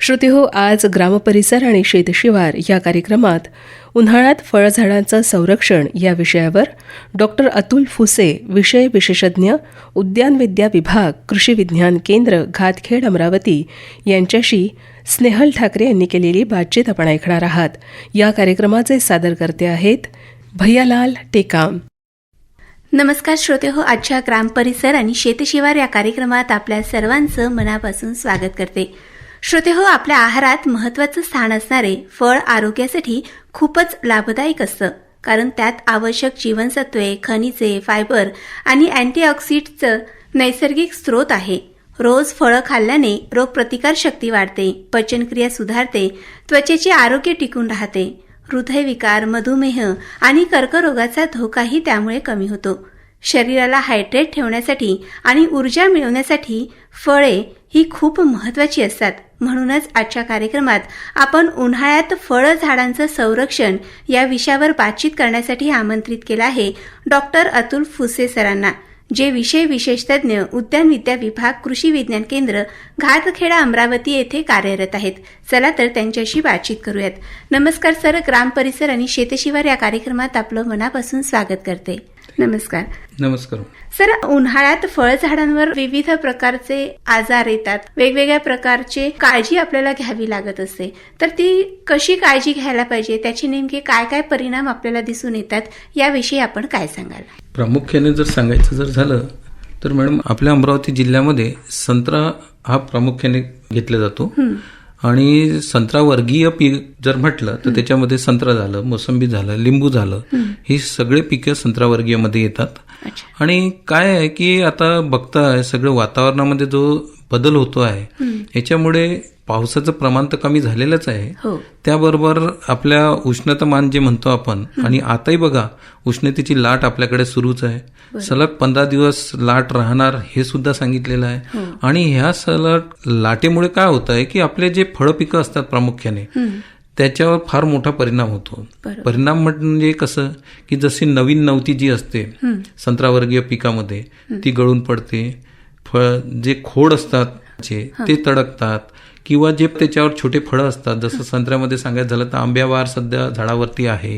श्रोतेहो, आज ग्रामपरिसर आणि शेतशिवार या कार्यक्रमात उन्हाळ्यात फळझाडांचं संरक्षण या विषयावर डॉक्टर अतुल फुसे, विषय विशेषज्ञ, उद्यानविद्या विभाग, कृषी विज्ञान केंद्र, घातखेड, अमरावती यांच्याशी स्नेहल ठाकरे यांनी केलेली बातचीत आपण ऐकणार आहात. या कार्यक्रमाचे सादरकर्ते आहेत भैयालाल टेकाम. नमस्कार श्रोतेहो, आजच्या ग्रामपरिसर आणि शेतशिवार या कार्यक्रमात आपल्या सर्वांचं मनापासून स्वागत करते. श्रोतेहो, आपल्या आहारात महत्त्वाचं स्थान असणारे फळ आरोग्यासाठी खूपच लाभदायक असतं, कारण त्यात आवश्यक जीवनसत्वे, खनिजे, फायबर आणि अँटीऑक्सिडंटचं नैसर्गिक स्रोत आहे. रोज फळं खाल्ल्याने रोगप्रतिकारशक्ती वाढते, पचनक्रिया सुधारते, त्वचेचे आरोग्य टिकून राहते, हृदयविकार, मधुमेह आणि कर्करोगाचा धोकाही त्यामुळे कमी होतो. शरीराला हायड्रेट ठेवण्यासाठी आणि ऊर्जा मिळवण्यासाठी फळे ही खूप महत्त्वाची असतात. म्हणूनच आजच्या कार्यक्रमात आपण उन्हाळ्यात फळझाडांचं संरक्षण या विषयावर बातचीत करण्यासाठी आमंत्रित केलं आहे डॉक्टर अतुल फुसे सरांना, जे विषय विशेषज्ञ, उद्यानविद्या विभाग, कृषी विज्ञान केंद्र, घातखेडा, अमरावती येथे कार्यरत आहेत. चला तर त्यांच्याशी बातचीत करूयात. नमस्कार सर, ग्रामपरिसर आणि शेतशिवार या कार्यक्रमात आपलं मनापासून स्वागत करते. नमस्कार. नमस्कार सर, उन्हाळ्यात फळझाडांवर विविध प्रकारचे आजार येतात, वेगवेगळ्या प्रकारचे काळजी आपल्याला घ्यावी लागत असते, तर ती कशी काळजी घ्यायला पाहिजे, त्याचे नेमके काय काय परिणाम आपल्याला दिसून येतात, याविषयी आपण काय सांगाल? प्रामुख्याने जर सांगायचं जर झालं तर मॅडम, आपल्या अमरावती जिल्ह्यामध्ये संत्रा हा प्रामुख्याने घेतला जातो. आणि संत्रा वर्गीय पीक जर म्हटलं तर त्याच्यामध्ये संत्रा झालं, मोसंबी झालं, लिंबू झालं, ही सगळे पिकं संत्रा वर्गीयमध्ये येतात. आणि काय आहे की आता बघता सगळं वातावरणामध्ये जो बदल होतो आहे, याच्यामुळे पावसाचं प्रमाण तर कमी झालेलंच आहे. त्याबरोबर आपल्या उष्णतामान जे म्हणतो आपण, आणि आताही बघा उष्णतेची लाट आपल्याकडे सुरूच आहे. सलग 15 दिवस लाट राहणार हे सुद्धा सांगितलेलं आहे. आणि ह्या सलग लाटेमुळे काय होतं आहे की आपले जे फळं पिकं असतात प्रामुख्याने त्याच्यावर फार मोठा परिणाम होतो. परिणाम म्हणजे कसं की जशी नवीन नवती जी असते संत्रावर्गीय पिकामध्ये ती गळून पडते, जे खोड असतात ते तडकतात, किंवा जे त्याच्यावर छोटे फळं असतात, जसं संत्र्यामध्ये सांगायचं झालं तर आंब्याबहार सध्या झाडावरती आहे,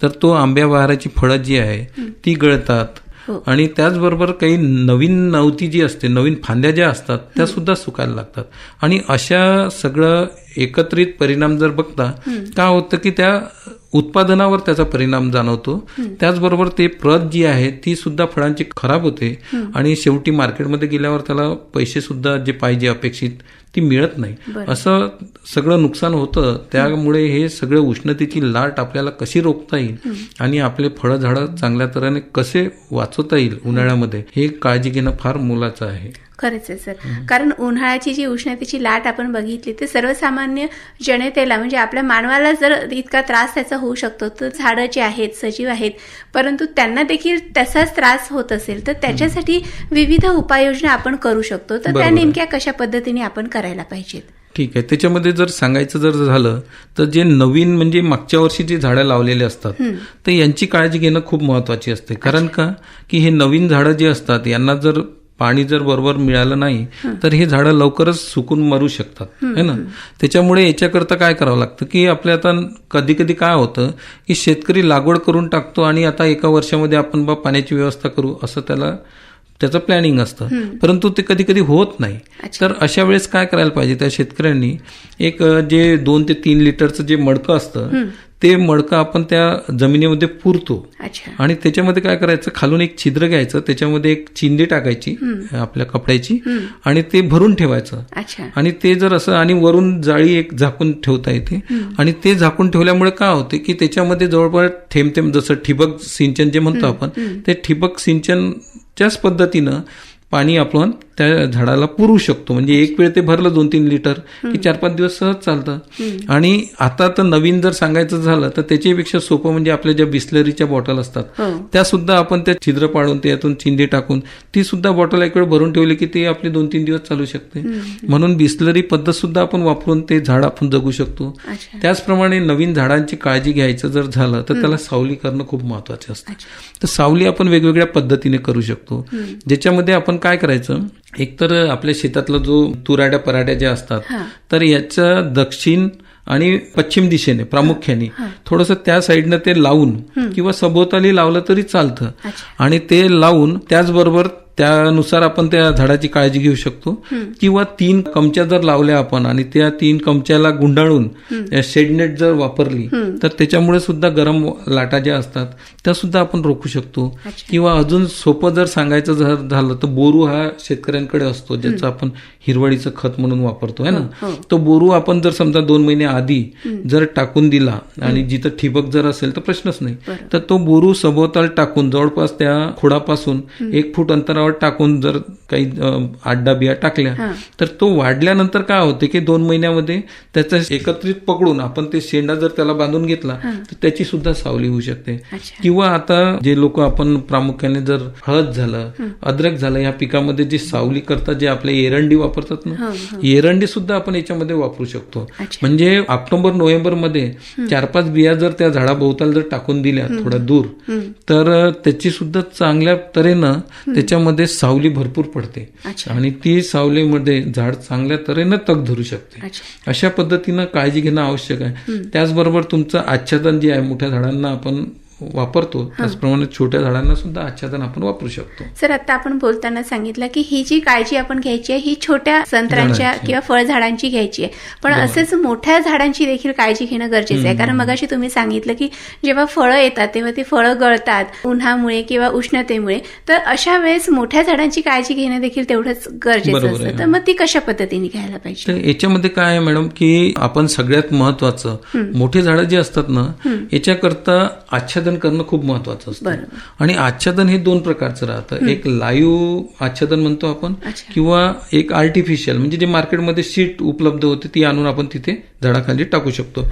तर तो आंब्याबहाराची फळं जी आहे ती गळतात. आणि त्याचबरोबर काही नवीन नवती जी असते, नवीन फांद्या ज्या असतात त्या सुद्धा सुकायला लागतात. आणि अशा सगळं एकत्रित परिणाम जर बघता काय होतं की त्या उत्पादनावर त्याचा परिणाम जाणवतो. त्याचबरोबर ते प्रत जी आहे ती सुद्धा फळांची खराब होते आणि शेवटी मार्केटमध्ये गेल्यावर त्याला पैसे सुद्धा जे पाहिजे अपेक्षित ती मिळत नाही. असं सगळं नुकसान होतं. त्यामुळे हे सगळं उष्णतेची लाट आपल्याला कशी रोखता येईल आणि आपले फळं झाडं चांगल्या तऱ्हेने कसे वाचवता येईल उन्हाळ्यामध्ये, हे काळजी घेणं फार मोलाचं आहे. खरंच आहे सर, कारण उन्हाळ्याची जी उष्णतेची लाट आपण बघितली तर सर्वसामान्य जनतेला, म्हणजे आपल्या मानवाला जर इतका त्रास त्याचा होऊ शकतो, तर झाडं जे आहेत, सजीव आहेत, परंतु त्यांना देखील तसाच त्रास होत असेल तर त्याच्यासाठी विविध उपाययोजना आपण करू शकतो. तर त्या नेमक्या कशा पद्धतीने आपण करायला पाहिजेत? ठीक आहे. त्याच्यामध्ये जर सांगायचं जर झालं तर जे नवीन म्हणजे मागच्या वर्षी जे झाडं लावलेले असतात तर यांची काळजी घेणं खूप महत्वाची असते. कारण का की हे नवीन झाडं जे असतात यांना जर पाणी जर बरोबर मिळालं नाही तर हे झाडं लवकरच सुकून मरू शकतात, है ना. त्याच्यामुळे याच्याकरता काय करावं लागतं की आपल्या आता कधी कधी काय होतं की शेतकरी लागवड करून टाकतो आणि आता एका वर्षामध्ये आपण पाण्याची व्यवस्था करू असं त्याचं प्लॅनिंग असतं, परंतु ते कधी कधी होत नाही. तर अशा वेळेस काय करायला पाहिजे, त्या शेतकऱ्यांनी एक जे 2 ते 3 लिटरचं जे मडकं असतं ते मडकं आपण त्या जमिनीमध्ये पुरतो आणि त्याच्यामध्ये काय करायचं, खालून एक छिद्र घ्यायचं, त्याच्यामध्ये एक चिंदी टाकायची आपल्या कपड्याची आणि ते भरून ठेवायचं. आणि ते जर असं, आणि वरून जाळी एक झाकून ठेवता येते. आणि ते झाकून ठेवल्यामुळे काय होते की त्याच्यामध्ये जवळपास थेंब जसं ठिबक सिंचन जे म्हणतो आपण, ते ठिबक सिंचनच्याच पद्धतीनं पाणी आपण त्या झाडाला पुरू शकतो. म्हणजे एक वेळ ते भरलं 2-3 लिटर की 4-5 दिवस सहज चालतं. आणि आता तर नवीन जर सांगायचं झालं तर त्याच्यापेक्षा सोपं म्हणजे आपल्या ज्या बिस्लरीच्या बॉटल असतात त्या सुद्धा आपण त्या छिद्र पाडून त्यातून चिंदी टाकून ती सुद्धा बॉटल एक वेळ भरून ठेवली की ते आपली 2-3 दिवस चालू शकते. म्हणून बिस्लरी पद्धत सुद्धा आपण वापरून ते झाड आपण जगू शकतो. त्याचप्रमाणे नवीन झाडांची काळजी घ्यायचं जर झालं तर त्याला सावली करणं खूप महत्वाचं असतं. तर सावली आपण वेगवेगळ्या पद्धतीने करू शकतो, ज्याच्यामध्ये आपण काय करायचं एकतर आपल्या शेतातला जो तुराड्या पराड्या ज्या असतात, हा. तर याच्या दक्षिण आणि पश्चिम दिशेने प्रामुख्याने थोडंसं त्या साईडनं ते लावून किंवा सभोवताली लावलं तरी चालतं. अच्छा. आणि ते लावून त्याचबरोबर त्यानुसार आपण त्या झाडाची काळजी घेऊ शकतो. किंवा 3 कमच्या जर लावल्या आपण आणि त्या 3 कमच्याला गुंडाळून शेडनेट जर वापरली तर त्याच्यामुळे सुद्धा गरम लाटा ज्या असतात त्या सुद्धा आपण रोखू शकतो. किंवा अजून सोपं जर सांगायचं जर झालं तर बोरू हा शेतकऱ्यांकडे असतो, ज्याचं आपण हिरवळीचं खत म्हणून वापरतो है ना. तो बोरू आपण जर समजा 2 महिने आधी जर टाकून दिला आणि जिथं ठिबक जर असेल तर प्रश्नच नाही, तर तो बोरू सभोवताल टाकून जवळपास त्या खोडापासून 1 फूट अंतरावर टाकून जर काही 8-10 बिया टाकल्या तर तो वाढल्यानंतर काय होते की 2 महिन्यामध्ये त्याचा एकत्रित पकडून आपण ते शेंडा जर त्याला बांधून घेतला तर त्याची सुद्धा सावली होऊ शकते. किंवा आता जे लोक आपण प्रामुख्याने जर हळद झालं, अद्रक झालं या पिकामध्ये जे सावली करतात, जे आपले एरंडी वापरतात ना, एरंडी सुद्धा आपण याच्यामध्ये वापरू शकतो. म्हणजे ऑक्टोबर-नोव्हेंबर मध्ये 4-5 बिया जर त्या झाडाभोवताल जर टाकून दिल्या थोड्या दूर, तर त्याची सुद्धा चांगल्या तऱ्हेनं त्याच्यामध्ये सावली भरपूर पडते आणि ती सावलीमध्ये झाड चांगल्या तऱ्हेनं तग धरू शकते. अशा पद्धतीनं काळजी घेणं आवश्यक आहे. त्याचबरोबर तुमचं आच्छादन जे आहे मोठ्या झाडांना आपण वापरतो त्याचप्रमाणे छोट्या झाडांना सुद्धा आच्छादन आपण वापरू शकतो. सर, आता आपण बोलताना सांगितलं की ही जी काळजी आपण घ्यायची आहे ही छोट्या संत्र्यांच्या किंवा फळझाडांची घ्यायची आहे, पण असेच मोठ्या झाडांची देखील काळजी घेणं गरजेचं आहे. कारण मगाशी तुम्ही सांगितलं की जेव्हा फळं येतात तेव्हा ती फळं गळतात उन्हामुळे किंवा उष्णतेमुळे, तर अशा वेळेस मोठ्या झाडांची काळजी घेणं देखील तेवढंच गरजेचं असतं. तर मग ती कशा पद्धतीने घ्यायला पाहिजे? तर याच्यामध्ये काय आहे मॅडम की आपण सगळ्यात महत्वाचं मोठे झाडं जे असतात ना याच्याकरता आच्छादन करणं खूप महत्वाचं असतं. आणि आच्छादन हे 2 प्रकारचं राहतं. एक लाईव्ह आच्छादन म्हणतो आपण, किंवा एक आर्टिफिशियल, म्हणजे जे मार्केटमध्ये शीट उपलब्ध होते ती आणून आपण तिथे झाडाखाली टाकू शकतो.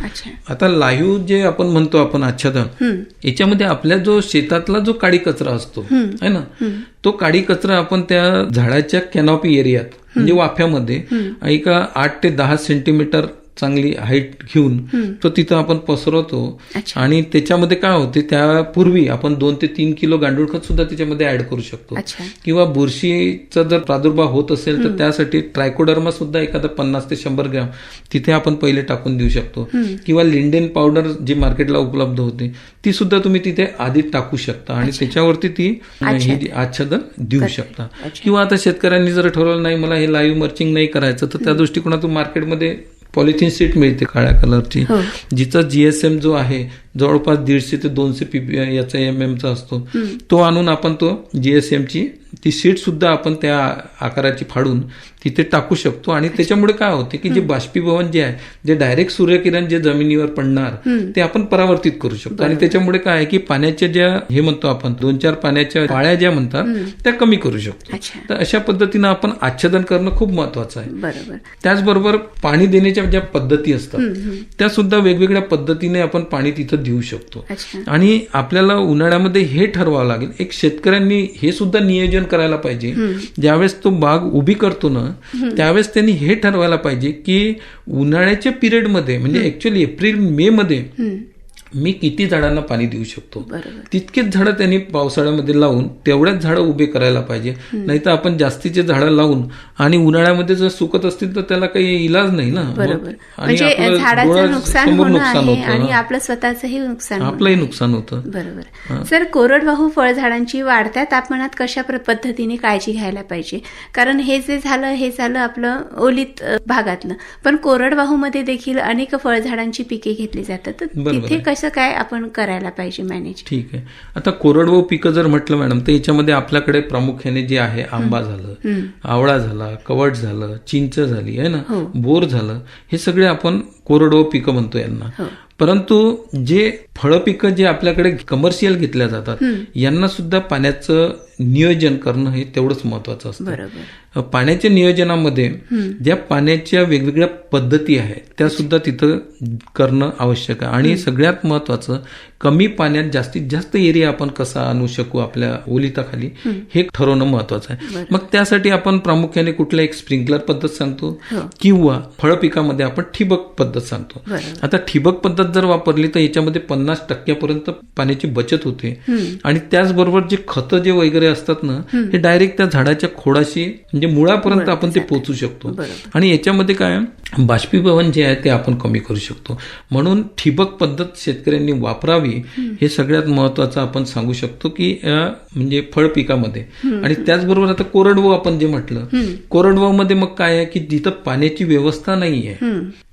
आता लाईव्ह जे आपण म्हणतो आपण आच्छादन, याच्यामध्ये आपल्या जो शेतातला जो काडी कचरा असतो है ना, तो काडी कचरा आपण त्या झाडाच्या कॅनॉपी एरियात म्हणजे वाफ्यामध्ये एक 8 ते 10 सेंटीमीटर चांगली हाईट घेऊन तो तिथं आपण पसरवतो. आणि त्याच्यामध्ये काय होते, त्यापूर्वी आपण 2 ते 3 किलो गांडूळ खत सुद्धा त्याच्यामध्ये ऍड करू शकतो. किंवा बुरशीचा जर प्रादुर्भाव होत असेल तर त्यासाठी ट्रायकोडर्मा सुद्धा एखादा 50 ते 100 ग्रॅम तिथे आपण पहिले टाकून देऊ शकतो. किंवा लिंडेन पावडर जी मार्केटला उपलब्ध होते ती सुद्धा तुम्ही तिथे आधी टाकू शकता आणि त्याच्यावरती ती ही आच्छादन देऊ शकता. किंवा आता शेतकऱ्यांनी जर ठरवलं नाही मला हे लाईव्ह मर्चिंग नाही करायचं, तर त्या दृष्टिकोनातून मार्केटमध्ये पॉलिथिन शीट मिळते काळ्या कलरची, जिचा GSM जो आहे जवळपास 150 ते 200 याचा MM असतो, तो आणून आपण तो GSM ची ती शीट सुद्धा आपण त्या आकाराची फाडून तिथे टाकू शकतो. आणि त्याच्यामुळे काय होते की जे बाष्पीभवन जे आहे, जे डायरेक्ट सूर्यकिरण जे जमिनीवर पडणार ते आपण परावर्तित करू शकतो. आणि त्याच्यामुळे काय आहे की पाण्याच्या ज्या हे म्हणतो आपण 2-4 पाण्याच्या पाळ्या ज्या म्हणतात त्या कमी करू शकतो. तर अशा पद्धतीनं आपण आच्छादन करणं खूप महत्वाचं आहे. त्याचबरोबर पाणी देण्याच्या ज्या पद्धती असतात त्या सुद्धा वेगवेगळ्या पद्धतीने आपण पाणी तिथं देऊ शकतो. आणि आपल्याला उन्हाळ्यामध्ये हे ठरवावं लागेल, एक शेतकऱ्यांनी हे सुद्धा नियोजन करायला पाहिजे, ज्यावेळेस तो बाग उभी करतो ना त्यावेळेस त्यांनी हे ठरवायला पाहिजे की उन्हाळ्याच्या पिरियडमध्ये म्हणजे ऍक्च्युअली एप्रिल-मे मध्ये मी किती झाडांना पाणी देऊ शकतो, तितकेच झाडं त्यांनी पावसाळ्यामध्ये लावून तेवढ्याच झाडं उभे करायला पाहिजे. नाहीतर आपण जास्तीचे झाडं लावून आणि उन्हाळ्यामध्ये जर सुकत असतील तर त्याला काही इलाज नाही ना. म्हणजे झाडाचं नुकसान होणं आहे आणि आपलं स्वतःचंही नुकसान, आपलंही नुकसान होतं. बरोबर. सर, कोरडवाहू फळझाडांची वाढत्या तापमानात कशा पद्धतीने काळजी घ्यायला पाहिजे? कारण हे जे झालं हे झालं आपलं ओलीत भागातलं, पण कोरडवाहू मध्ये देखील अनेक फळझाडांची पिके घेतली जातात, तर तिथे कसं काय आपण करायला पाहिजे मॅनेज? ठीक आहे. आता कोरडवाहू पिकं जर म्हटलं मॅडम तर याच्यामध्ये आपल्याकडे प्रामुख्याने जे आहे आंबा झालं, आवळा झाला, कवट झालं, चिंच झाली आहे ना, बोर झालं, हे सगळे आपण कोरडवाहू पिकं म्हणतो यांना. परंतु जे फळ पिकं जे आपल्याकडे कमर्शियल घेतल्या जातात यांना सुद्धा पाण्याचं नियोजन करणं हे तेवढंच महत्वाचं असतं. पाण्याच्या नियोजनामध्ये ज्या पाण्याच्या वेगवेगळ्या पद्धती आहेत त्या सुद्धा तिथं करणं आवश्यक आहे. आणि सगळ्यात महत्वाचं कमी पाण्यात जास्तीत जास्त एरिया आपण कसा आणू शकू आपल्या ओलिताखाली हे ठरवणं महत्वाचं आहे. मग त्यासाठी आपण प्रामुख्याने कुठल्या एक स्प्रिंकलर पद्धत सांगतो किंवा फळ पिकामध्ये आपण ठिबक पद्धत सांगतो. आता ठिबक पद्धत जर वापरली तर याच्यामध्ये 50% पाण्याची बचत होते. आणि त्याचबरोबर जे खतं जे वगैरे असतात ना, हे डायरेक्ट त्या झाडाच्या खोडाशी म्हणजे मुळापर्यंत आपण ते पोहोचू शकतो. आणि याच्यामध्ये काय बाष्पीभवन जे आहे ते आपण कमी करू शकतो. म्हणून ठिबक पद्धत शेतकऱ्यांनी वापरावी हे सगळ्यात महत्वाचं आपण सांगू शकतो की म्हणजे फळ पिकामध्ये. आणि त्याचबरोबर आता कोरडवाहू आपण जे म्हटलं, कोरडवाहू मध्ये मग काय आहे की जिथं पाण्याची व्यवस्था नाहीये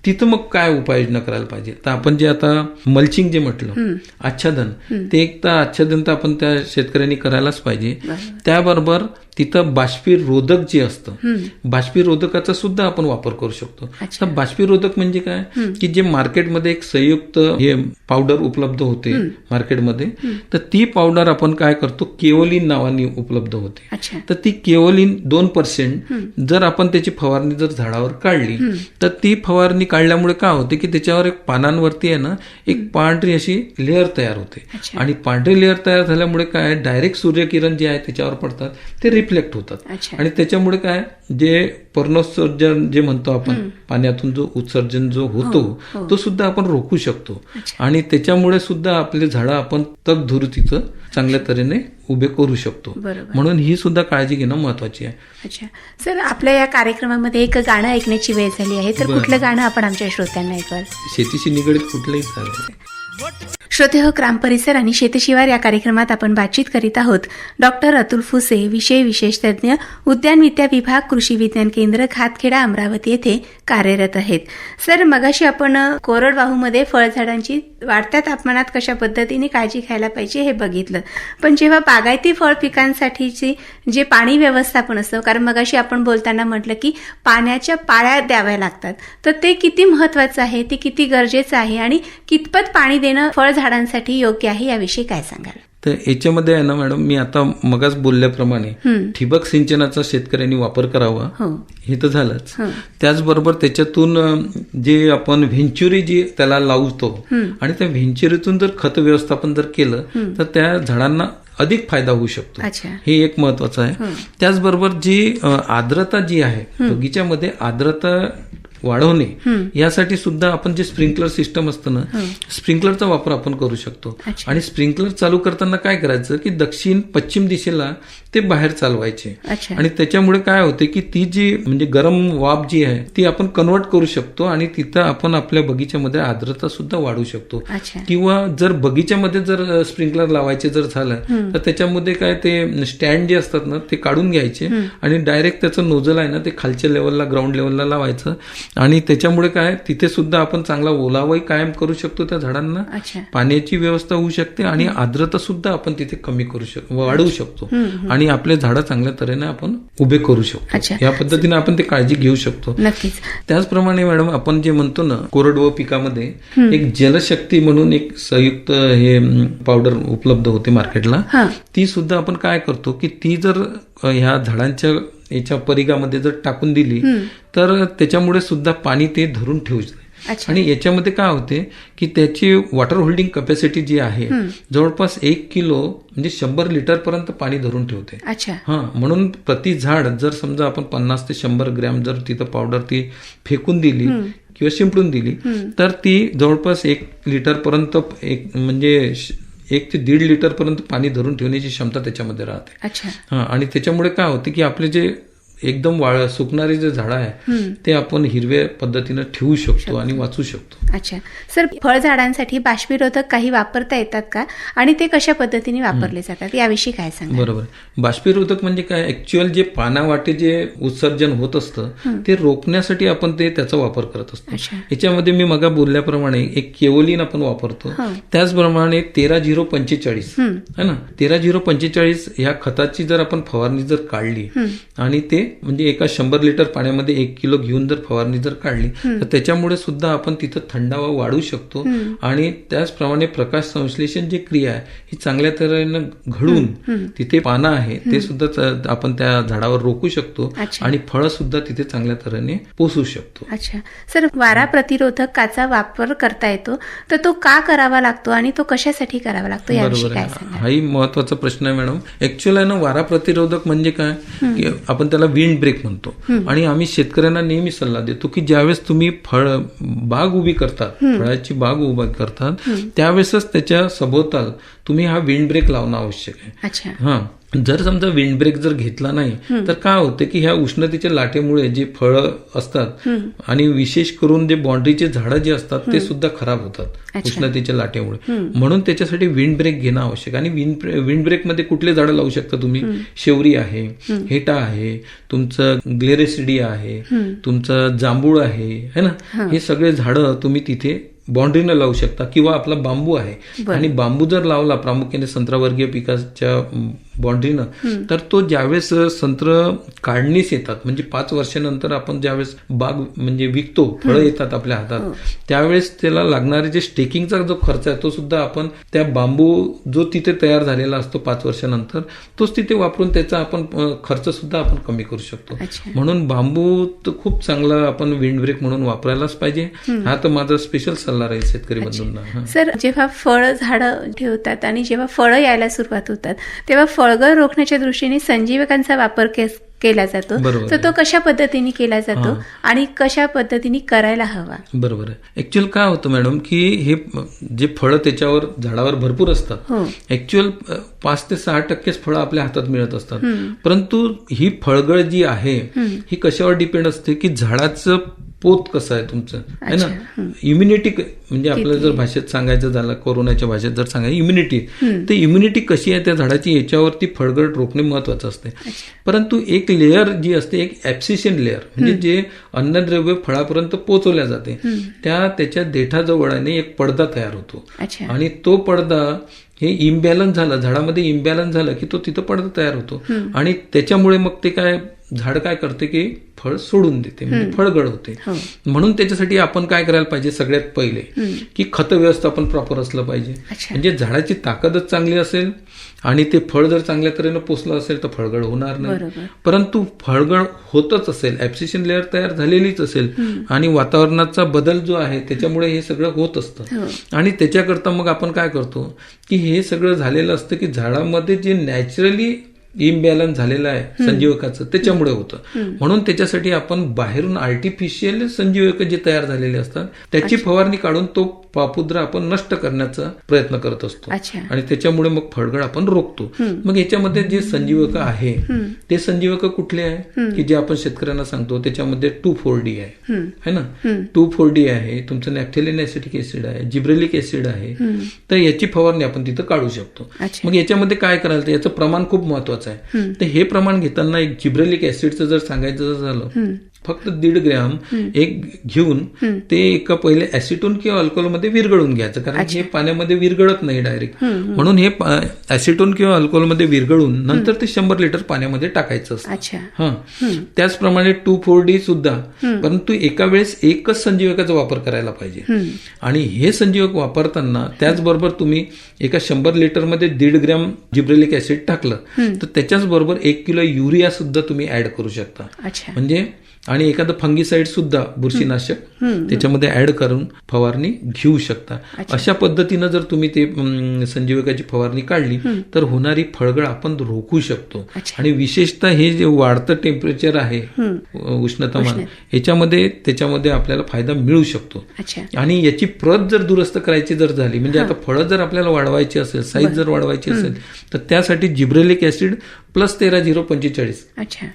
तिथं मग काय उपाययोजना करायला पाहिजे. तर आपण जे आता मल्चिंग जे म्हटलं, आच्छादन, ते एक तर आच्छादन तर आपण त्या शेतकऱ्यांनी करायलाच पाहिजे. त्याबरोबर तिथं बाष्पीरोधक जे असतं, बाष्पीरोधकाचा सुद्धा आपण वापर करू शकतो. तर बाष्पीरोधक म्हणजे काय की जे मार्केटमध्ये एक संयुक्त हे पावडर उपलब्ध होते मार्केटमध्ये, तर ती पावडर आपण काय करतो, केओलिन नावाने उपलब्ध होते. तर ती केओलिन 2% जर आपण त्याची फवारणी जर झाडावर काढली, तर ती फवारणी काढल्यामुळे काय होते की त्याच्यावर एक पानांवरती आहे ना एक पांढरी अशी लेअर तयार होते. आणि पांढरी लेअर तयार झाल्यामुळे काय डायरेक्ट सूर्यकिरण जे आहे त्याच्यावर पडतात, ते रिफ्लेक्ट होतात. आणि त्याच्यामुळे काय जे पर्णोत्सर्जन जे म्हणतो आपण, पाण्यातून जो उत्सर्जन जो होतो तो सुद्धा आपण रोखू शकतो. आणि त्याच्यामुळे सुद्धा आपले झाडं आपण तगधुरुतीचं चांगल्या तऱ्हेने उभे करू शकतो. म्हणून ही सुद्धा काळजी घेणं महत्वाची आहे. अच्छा सर, आपल्या या कार्यक्रमामध्ये एक गाणं ऐकण्याची वेळ झाली आहे, तर कुठलं गाणं आपण आमच्या श्रोत्यांना ऐकवाल? शेतीशी निगडीत कुठलंही चालेल. श्रोते हो, ग्राम परिसर आणि शेतशिवार या कार्यक्रमात आपण बातचीत करीत आहोत डॉक्टर अतुल फुसे, विषय विशेष तज्ज्ञ, उद्यान विद्या विभाग, कृषी विज्ञान केंद्र, खातखेडा, अमरावती येथे कार्यरत आहेत. सर, मगाशी आपण कोरडवाहूमध्ये फळझाडांची वाढत्या तापमानात कशा पद्धतीने काळजी घ्यायला पाहिजे हे बघितलं. पण जेव्हा बागायती फळ पिकांसाठीची जे पाणी व्यवस्थापन असतं, कारण मगाशी आपण बोलताना म्हटलं की पाण्याच्या पाळ्या द्याव्या लागतात, तर ते किती महत्वाचं आहे, ते किती गरजेचं आहे आणि कितपत पाणी देणं फळझाडांसाठी योग्य आहे, याविषयी काय सांगाल? तर याच्यामध्ये आहे ना मॅडम, मी आता मगाच बोलल्याप्रमाणे ठिबक सिंचनाचा शेतकऱ्यांनी वापर करावा हे तर झालंच. त्याचबरोबर त्याच्यातून जे आपण व्हेंचुरी जी त्याला लावतो आणि त्या व्हेंचुरीतून जर खत व्यवस्थापन जर केलं तर त्या झाडांना अधिक फायदा होऊ शकतो. हे एक महत्वाचं आहे. त्याचबरोबर जी आर्द्रता जी आहे बगीच्यामध्ये, आर्द्रता वाढवणे यासाठी सुद्धा आपण जे स्प्रिंकलर सिस्टम असतं ना, स्प्रिंकलरचा वापर आपण करू शकतो. आणि स्प्रिंकलर चालू करताना काय करायचं की दक्षिण पश्चिम दिशेला ते बाहेर चालवायचे. आणि त्याच्यामुळे काय होते की ती जी म्हणजे गरम वाफ जी आहे ती आपण कन्वर्ट करू शकतो आणि तिथं आपण आपल्या बगीच्यामध्ये आर्द्रता सुद्धा वाढवू शकतो. किंवा जर बगीच्यामध्ये जर स्प्रिंकलर लावायचे जर झालं तर त्याच्यामध्ये काय ते स्टँड जे असतात ना ते काढून घ्यायचे आणि डायरेक्ट त्याचं नोझल आहे ना ते खालच्या लेवलला, ग्राउंड लेवलला लावायचं. आणि त्याच्यामुळे काय तिथे सुद्धा आपण चांगला ओलावाही कायम करू शकतो त्या झाडांना, पाण्याची व्यवस्था होऊ शकते आणि आर्द्रता सुद्धा आपण तिथे कमी करू शकतो, वाढवू शकतो आणि आपले झाडं चांगल्या तऱ्हेने आपण उभे करू शकतो. या पद्धतीने आपण ते काळजी घेऊ शकतो. त्याचप्रमाणे मॅडम आपण जे म्हणतो ना कोरडवाहू पिकामध्ये एक जलशक्ती म्हणून एक संयुक्त हे पावडर उपलब्ध होते मार्केटला, ती सुद्धा आपण काय करतो की ती जर ह्या झाडांच्या याच्या परिघामध्ये जर टाकून दिली तर त्याच्यामुळे सुद्धा पाणी ते धरून ठेवते. आणि याच्यामध्ये काय होते की त्याची वॉटर होल्डिंग कॅपॅसिटी जी आहे जवळपास 1 किलो म्हणजे 100 लिटर पर्यंत पाणी धरून ठेवते. म्हणून प्रति झाड जर समजा आपण 50 ते 100 ग्रॅम जर तिथं पावडर ती फेकून दिली किंवा शिंपडून दिली तर ती जवळपास 1 लिटर पर्यंत म्हणजे 1 ते 1.5 लिटर पर्यंत पाणी धरून ठेवण्याची क्षमता त्याच्यामध्ये राहते. आणि त्याच्यामुळे काय होते की आपले जे एकदम सुकणारे जे झाड आहे ते आपण हिरव्या पद्धतीने ठेवू शकतो आणि वाचू शकतो. अच्छा सर, फळझाडांसाठी बाष्पीरोधक काही वापरता येतात का आणि ते कशा पद्धतीने वापरले जातात याविषयी काय सांगा? बरोबर, बाष्पीरोधक म्हणजे काय, ऍक्च्युअल जे पानावाटे जे उत्सर्जन होत असतं ते रोखण्यासाठी आपण त्याचा वापर करत असतो. याच्यामध्ये मी मगा बोलल्याप्रमाणे एक केओलिन आपण वापरतो. त्याचप्रमाणे 13-0-45 है ना, 13-0-45 ह्या खताची जर आपण फवारणी जर काढली आणि ते म्हणजे एका 100 लिटर पाण्यामध्ये 1 किलो घेऊन जर फवारणी जर काढली तर त्याच्यामुळे सुद्धा आपण तिथं थंडावा वाढवू शकतो. आणि त्याचप्रमाणे प्रकाश संश्लेषण जी क्रिया आहे ही चांगल्या तऱ्हेने घडून तिथे पानं आहे ते सुद्धा आपण त्या झाडावर रोखू शकतो आणि फळं सुद्धा तिथे चांगल्या तऱ्हेने पोसू शकतो. अच्छा सर, वारा प्रतिरोधकाचा वापर करता येतो तर तो का करावा लागतो आणि तो कशासाठी करावा लागतो याविषयी काय सांगा? हाही महत्वाचा प्रश्न आहे मॅडम. ऍक्च्युअल आहे ना, वारा प्रतिरोधक म्हणजे काय की आपण त्याला विंड ब्रेक म्हणतो. आणि आम्ही शेतकऱ्यांना नेहमी सल्ला देतो की ज्यावेळेस तुम्ही बाग उभी करतात, फळाची बाग उभी करतात, त्यावेळेसच त्याच्या सभोवताल तुम्ही हा विंड ब्रेक लावणं आवश्यक आहे. अच्छा. हा, जर समजा विंड ब्रेक जर घेतला नाही तर काय होते की ह्या उष्णतेच्या लाटेमुळे जे फळं असतात आणि विशेष करून जे बाउंड्रीचे झाडं जे असतात ते सुद्धा खराब होतात उष्णतेच्या लाटेमुळे. म्हणून त्याच्यासाठी विंड ब्रेक घेणं आवश्यक. आणि विंड ब्रेकमध्ये कुठले झाडं लावू शकता तुम्ही? शेवरी आहे, हेटा आहे, तुमचं ग्लेरेसिडिया आहे, तुमचं जांभूळ आहे, है ना. हे सगळे झाडं तुम्ही तिथे बाउंड्रीनं लावू शकता. किंवा आपला बांबू आहे, आणि बांबू जर लावला प्रामुख्याने संत्रावर्गीय पिकाच्या बाउंड्रीनं, तर तो ज्यावेळेस संत्र काढणीस येतात, म्हणजे 5 वर्षानंतर आपण ज्यावेळेस बाग म्हणजे विकतो, फळं येतात आपल्या हातात, त्यावेळेस त्याला लागणारे जे स्टेकिंगचा जो खर्च आहे तो सुद्धा आपण त्या बांबू जो तिथे तयार झालेला असतो 5 वर्षानंतर तोच तिथे वापरून त्याचा आपण खर्च सुद्धा आपण कमी करू शकतो. म्हणून बांबू तर खूप चांगला आपण विंड ब्रेक म्हणून वापरायलाच पाहिजे. हा तर माझा स्पेशल सल्ला राहील शेतकरी बंधूंना. सर, जेव्हा फळ झाडं ठेवतात आणि जेव्हा फळं यायला सुरुवात होतात तेव्हा फळगळ रोखण्याच्या दृष्टीने संजीवकांचा वापर केला जातो. तर तो कशा पद्धतीने केला जातो आणि कशा पद्धतीने करायला हवा? बरोबर आहे. ऍक्च्युअल काय होतं मॅडम की हे जे फळं त्याच्यावर झाडावर भरपूर असतात, ऍक्च्युअल 5 ते 6% फळं आपल्या हातात मिळत असतात. परंतु ही फळगळ जी आहे ही कशावर डिपेंड असते की झाडाचं पोत कसं आहे तुमचं, है ना. इम्युनिटी म्हणजे आपल्याला जर भाषेत सांगायचं झालं, कोरोनाच्या भाषेत जर सांगायचं इम्युनिटी, तर इम्युनिटी कशी आहे त्या झाडाची याच्यावरती फळगळ रोखणे महत्वाचं असते. परंतु एक लेअर जी असते, एक ऍब्सिशन लेअर, म्हणजे जे अन्नद्रव्य फळापर्यंत पोहोचवल्या जाते, त्याच्या देठाजवळने एक पडदा तयार होतो. आणि तो पडदा हे इम्बॅलन्स झालं, झाडामध्ये इम्बॅलन्स झालं की तो तिथं पडदा तयार होतो. आणि त्याच्यामुळे मग ते काय झाड काय करते की फळ सोडून देते, म्हणजे फळगळ होते. म्हणून त्याच्यासाठी आपण काय करायला पाहिजे? सगळ्यात पहिले की खत व्यवस्थापन प्रॉपर असलं पाहिजे. म्हणजे झाडाची ताकदच चांगली असेल आणि ते फळ जर चांगल्या तऱ्हेनं पोचलं असेल तर फळगळ होणार नाही. परंतु फळगळ होतच असेल, ऍब्सिशन लेअर तयार झालेलीच असेल आणि वातावरणाचा बदल जो आहे त्याच्यामुळे हे सगळं होत असतं. आणि त्याच्याकरता मग आपण काय करतो की हे सगळं झालेलं असतं की झाडामध्ये जे नॅचरली इम्बॅलन्स झालेलं आहे संजीवकाचं त्याच्यामुळे होतं. म्हणून त्याच्यासाठी आपण बाहेरून आर्टिफिशियल संजीवक जे तयार झालेले असतात त्याची फवारणी काढून तो पापुद्रा आपण नष्ट करण्याचा प्रयत्न करत असतो. आणि त्याच्यामुळे मग फळगळ आपण रोखतो. मग याच्यामध्ये जे संजीवक आहे ते संजीवक कुठले आहे की जे आपण शेतकऱ्यांना सांगतो? त्याच्यामध्ये 2,4-D आहे, है ना. 2,4-D आहे, तुमचं नॅफ्थेलिन ऍसिटिक ऍसिड आहे, जिब्रेलिक ऍसिड आहे. तर याची फवारणी आपण तिथं काढू शकतो. मग याच्यामध्ये काय करायला तर याचं प्रमाण खूप महत्वाचं आहे. तर हे प्रमाण घेताना एक जिब्रेलिक ऍसिडचं जर सांगायचं झालं फक्त 1.5 ग्रॅम एक घेऊन ते एका पहिले ऍसिटोन किंवा अल्कोहोलमध्ये विरघळून घ्यायचं, कारण हे पाण्यामध्ये विरघळत नाही डायरेक्ट. म्हणून हे ऍसिटोन किंवा अल्कोहोलमध्ये विरघळून नंतर ते 100 लिटर पाण्यामध्ये टाकायचं असतं. त्याचप्रमाणे 2,4-D सुद्धा, परंतु एका वेळेस एकच संजीवकाचा वापर करायला पाहिजे. आणि हे संजीवक वापरताना त्याचबरोबर तुम्ही एका 100 लिटरमध्ये 1.5 ग्रॅम जिब्रेलिक ऍसिड टाकलं तर त्याच्याच बरोबर 1 किलो युरिया सुद्धा तुम्ही ऍड करू शकता. म्हणजे आणि एखादं फंगीसाईड सुद्धा बुरशीनाशक त्याच्यामध्ये ऍड करून फवारणी घेऊ शकता. अशा पद्धतीनं जर तुम्ही ते संजीवकाची फवारणी काढली तर होणारी फळगळ आपण रोखू शकतो. आणि विशेषतः हे जे वाढतं टेम्परेचर आहे, उष्णतामान, त्याच्यामध्ये आपल्याला फायदा मिळू शकतो. आणि याची प्रत जर दुरुस्त करायची जर झाली, म्हणजे आता फळं जर आपल्याला वाढवायची असेल, साईज जर वाढवायची असेल, तर त्यासाठी जिब्रेलिक ऍसिड प्लस 13-0-45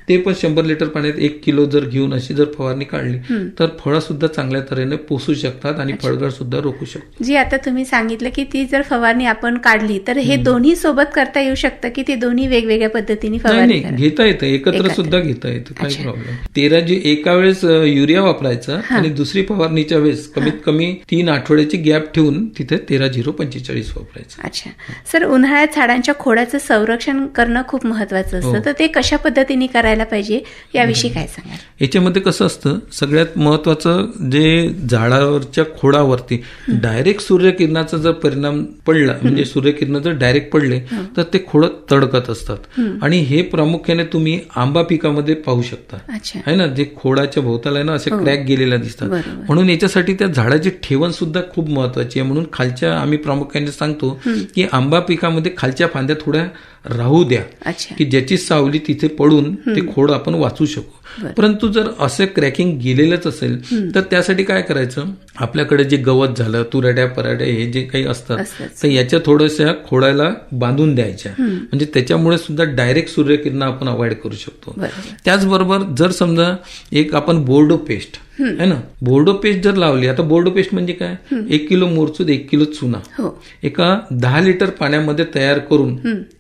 ते पण 100 लिटर पाण्यात 1 किलो जर घेऊन अशी जर फवारणी काढली तर फळं सुद्धा चांगल्या तऱ्हेने पोसू शकतात आणि फळगळ सुद्धा रोखू शकतात. जी आता तुम्ही सांगितलं की ती जर फवारणी आपण काढली तर हे दोन्ही सोबत करता येऊ शकतं की ते दोन्ही वेगवेगळ्या पद्धतीने फवारणी घेता येतं, एकत्र सुद्धा घेता येतं, काही प्रॉब्लेम. 13 एका वेळेस युरिया वापरायचा आणि दुसरी फवारणीच्या वेळेस कमीत कमी 3 आठवड्याची गॅप ठेवून तिथे 13-0-45 वापरायचं. अच्छा सर, उन्हाळ्यात झाडांच्या खोडाचं संरक्षण करणं खूप महत्वाचं असतं, तर ते कशा पद्धतीने करायला पाहिजे याविषयी काय सांगाल? याच्यामध्ये कसं असतं, सगळ्यात महत्वाचं जे झाडावरच्या खोडावरती डायरेक्ट सूर्यकिरणाचा जर परिणाम पडला, म्हणजे सूर्यकिरण जर डायरेक्ट पडले तर ते खोड तडकत असतात. आणि हे प्रामुख्याने तुम्ही आंबा पिकामध्ये पाहू शकता, है ना. जे खोडाच्या भोवताला ना असे क्रॅक गेलेल्या दिसतात. म्हणून याच्यासाठी त्या झाडाची ठेवण सुद्धा खूप महत्वाची आहे. म्हणून खालच्या आम्ही प्रामुख्याने सांगतो की आंबा पिकामध्ये खालच्या फांद्या थोड्या राहू द्या, अच्छा. की ज्याची सावली तिथे पडून ते खोड आपण वाचू शकू. परंतु जर असं क्रॅकिंग गेलेलंच असेल तर त्यासाठी काय करायचं, आपल्याकडे जे गवत झालं, तुराड्या पराड्या हे जे काही असतात तर याच्या थोड्याशा खोडाला बांधून द्यायच्या, म्हणजे त्याच्यामुळे सुद्धा डायरेक्ट सूर्यकिरण आपण अवॉइड करू शकतो. त्याचबरोबर जर समजा एक आपण बोर्डो पेस्ट है ना, बोर्डो पेस्ट जर लावली, आता बोर्डो पेस्ट म्हणजे काय, 1 किलो मोरचूद 1 किलो चुना एका 10 लिटर पाण्यामध्ये तयार करून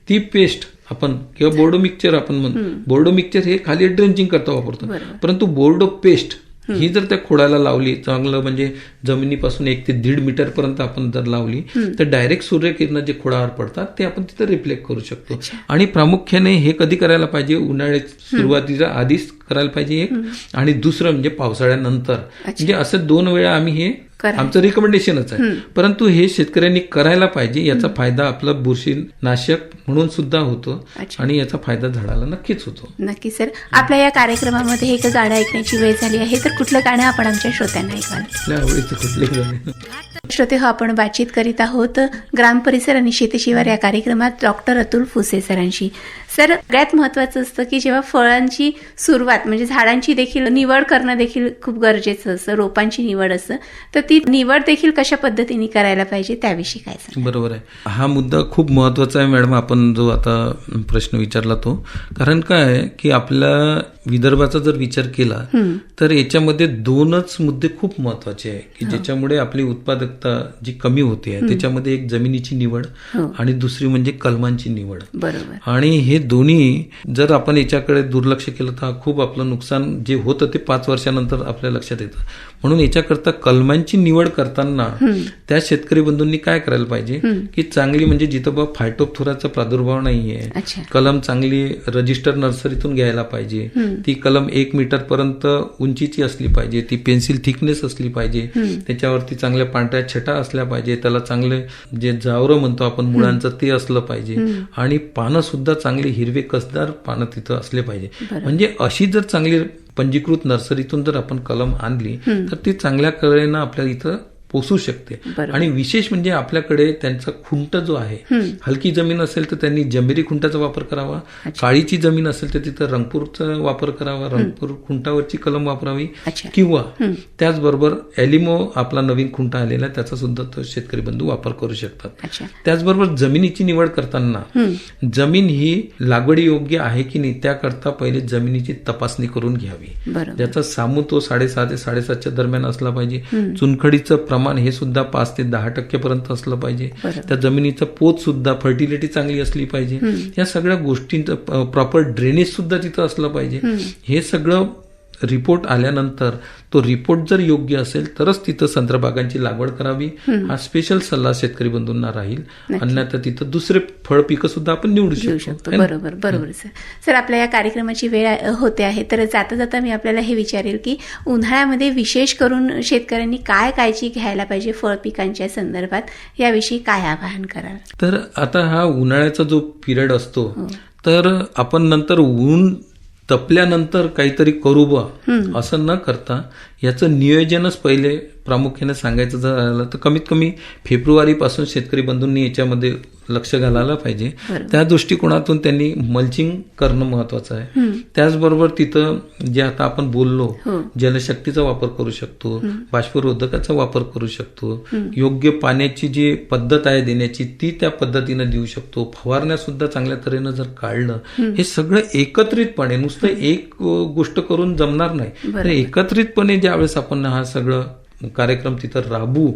ती पेस्ट आपण किंवा बोर्डो मिक्सचर आपण म्हणतो, बोर्डो मिक्सचर हे खाली ड्रेंचिंग करता वापरतो, परंतु बोर्डो पेस्ट ही जर त्या खोडाला लावली चांगलं, म्हणजे जमिनीपासून 1 ते 1.5 मीटर पर्यंत आपण जर लावली तर डायरेक्ट सूर्यकिरण जे खोडावर पडतात ते आपण तिथे रिफ्लेक्ट करू शकतो. आणि प्रामुख्याने हे कधी करायला पाहिजे, उन्हाळ्यात सुरुवातीच्या आधीच करायला पाहिजे एक, आणि दुसरं म्हणजे पावसाळ्यानंतर. म्हणजे असं 2 वेळा आम्ही हे आमचं रिकमेंडेशनच आहे, परंतु हे शेतकऱ्यांनी करायला पाहिजे. याचा फायदा आपला बुरशीनाशक म्हणून सुद्धा होतो आणि याचा फायदा झाडाला नक्कीच होतो. नक्की सर. आपल्या या कार्यक्रमामध्ये एक गाणं ऐकण्याची वेळ झाली आहे, तर कुठलं गाणं आपण आमच्या श्रोत्यांना ऐकवाल? आपल्या आवडीचं कुठले गाणे? श्रोते हो, आपण बातचीत करीत आहोत ग्राम परिसर आणि शेतशिवार या कार्यक्रमात डॉक्टर अतुल फुसे सरांशी. सर, सगळ्यात महत्वाचं असतं की जेव्हा फळांची सुरुवात म्हणजे झाडांची देखील निवड करणं देखील खूप गरजेचं असतं, रोपांची निवड असतं, तर ती निवड देखील कशा पद्धतीने करायला पाहिजे त्याविषयी काय सांगा? बरोबर आहे, हा मुद्दा खूप महत्वाचा आहे मॅडम, आपण जो आता प्रश्न विचारला तो. कारण काय आहे की आपल्या विदर्भाचा जर विचार केला तर याच्यामध्ये 2च मुद्दे खूप महत्वाचे आहे की ज्याच्यामुळे आपली उत्पादकता जी कमी होते आहे, त्याच्यामध्ये एक जमिनीची निवड आणि दुसरी म्हणजे कलमांची निवड. बरोबर. आणि हे दोन्ही जर आपण याच्याकडे दुर्लक्ष केलं तर खूप आपलं नुकसान जे होतं ते 5 वर्षानंतर आपल्या लक्षात येतं. म्हणून याच्याकरता कलमांची निवड करताना त्या शेतकरी बंधूंनी काय करायला पाहिजे की चांगली, म्हणजे जिथं बा फायटोप्थोराचा प्रादुर्भाव नाहीये, कलम चांगली रजिस्टर नर्सरीतून घ्यायला पाहिजे, ती कलम 1 मीटर पर्यंत उंचीची असली पाहिजे, ती पेन्सिल थिकनेस असली पाहिजे, त्याच्यावरती चांगल्या पांढऱ्या छटा असल्या पाहिजे, त्याला चांगले जे जावरं म्हणतो आपण मुळांचं ते असलं पाहिजे, आणि पानं सुद्धा चांगली हिरवे कसदार पानं तिथं असले पाहिजे. म्हणजे अशी जर चांगली पंजीकृत नर्सरीतून जर आपण कलम आणली तर ती चांगल्या कलेनं आपल्या इथं पोसू शकते. आणि विशेष म्हणजे आपल्याकडे त्यांचा खुंट जो आहे, हलकी जमीन असेल तर त्यांनी जंबिरी खुंटाचा वापर करावा, काळीची जमीन असेल तर तिथं रंगपूरचा वापर करावा, रंगपूर खुंटावरची कलम वापरावी, किंवा त्याचबरोबर एलिमो आपला नवीन खुंटा आलेला त्याचा सुद्धा तो शेतकरी बंधू वापर करू शकतात. त्याचबरोबर जमिनीची निवड करताना जमीन ही लागवडी योग्य आहे की नाही त्याकरता पहिले जमिनीची तपासणी करून घ्यावी. ज्याचा सामू तो 6.5 ते 7.5च्या दरम्यान असला पाहिजे. चुनखडीचं प्रमाण हे सुद्धा 5 ते 10% पर्यंत असलं पाहिजे. त्या जमिनीचं पोत सुद्धा फर्टिलिटी चांगली असली पाहिजे. या सगळ्या गोष्टींचं प्रॉपर ड्रेनेज सुद्धा तिथं असलं पाहिजे. हे सगळं रिपोर्ट आल्यानंतर तो रिपोर्ट जर योग्य असेल तरच तिथं संत्रबागांची लागवड करावी. हा स्पेशल सल्ला शेतकरी बंधूंना राहील. अन्यथा तिथं दुसरे फळ पिकं सुद्धा आपण निवडू शकतो. बरोबर बरोबर सर. सर, आपल्या या कार्यक्रमाची वेळ होते आहे, तर जाता जाता मी आपल्याला हे विचारेल की उन्हाळ्यामध्ये विशेष करून शेतकऱ्यांनी काय काळजी घ्यायला पाहिजे फळ पिकांच्या संदर्भात, याविषयी काय आवाहन कराल? तर आता हा उन्हाळ्याचा जो पिरियड असतो तर आपण नंतर ऊन तपल्यानंतर काहीतरी करू बा असं न करता याचं नियोजनच पहिले प्रामुख्याने सांगायचं झालं तर कमीत कमी फेब्रुवारीपासून शेतकरी बंधूंनी याच्यामध्ये लक्ष घालायला पाहिजे. त्या दृष्टिकोनातून त्यांनी मल्चिंग करणं महत्वाचं आहे. त्याचबरोबर तिथं जे आता आपण बोललो जलशक्तीचा वापर करू शकतो, बाष्परोधकाचा वापर करू शकतो, योग्य पाण्याची जी पद्धत आहे देण्याची ती त्या पद्धतीनं देऊ शकतो, फवारण्या सुद्धा चांगल्या तऱ्हेनं जर काढलं, हे सगळं एकत्रितपणे, नुसतं एक गोष्ट करून जमणार नाही, तर एकत्रितपणे ज्यावेळेस आपण हा सगळं कार्यक्रम तिथं राबवू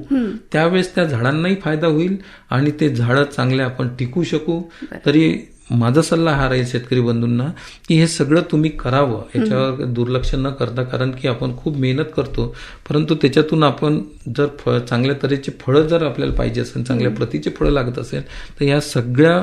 त्यावेळेस त्या झाडांनाही फायदा होईल आणि ते झाडं चांगले आपण टिकू शकू. तरी माझा सल्ला हा राहील शेतकरी बंधूंना की हे सगळं तुम्ही करावं, याच्यावर दुर्लक्ष न करता. कारण की आपण खूप मेहनत करतो, परंतु त्याच्यातून आपण जर चांगल्या तऱ्हेचे फळं जर आपल्याला पाहिजे असेल, चांगल्या प्रतीचे फळं लागत असेल तर या सगळ्या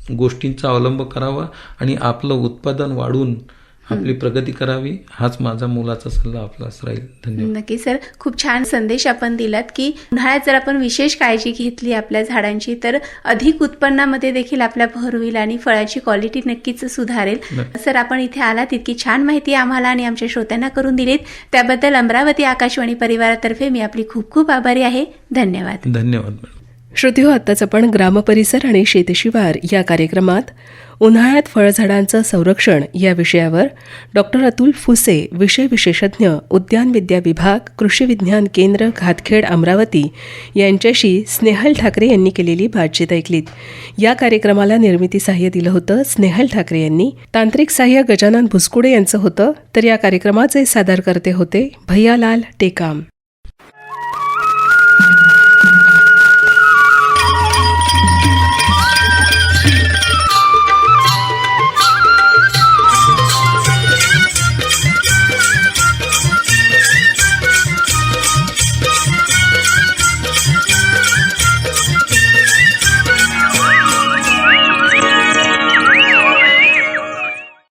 गोष्टींचा अवलंब करावा आणि आपलं उत्पादन वाढवून आपली प्रगती करावी. हाच माझा मोलाचा सल्ला आपलाच राहील. धन्यवाद. नक्की सर, खूप छान संदेश आपण दिलात की उन्हाळ्यात जर आपण विशेष काळजी घेतली आपल्या झाडांची तर अधिक उत्पन्नामध्ये देखील आपला भर होईल आणि फळाची क्वालिटी नक्कीच सुधारेल. सर, आपण इथे आलात, इतकी छान माहिती आम्हाला आणि आमच्या श्रोत्यांना करून दिलीत, त्याबद्दल अमरावती आकाशवाणी परिवारातर्फे मी आपली खूप खूप आभारी आहे. धन्यवाद. धन्यवाद. श्रोतेहो, आत्ताच आपण ग्रामपरिसर आणि शेतशिवार या कार्यक्रमात उन्हाळ्यात फळझाडांचं संरक्षण या विषयावर डॉक्टर अतुल फुसे, विषय विशेषज्ञ, उद्यानविद्या विभाग, कृषी विज्ञान केंद्र, घातखेड, अमरावती यांच्याशी स्नेहल ठाकरे यांनी केलेली बातचीत ऐकलीत. या कार्यक्रमाला निर्मिती साह्य दिलं होतं स्नेहल ठाकरे यांनी. तांत्रिक साह्य गजानन भुसकुडे यांचं होतं. तर या कार्यक्रमाचे सादरकर्ते होते भैयालाल टेकाम.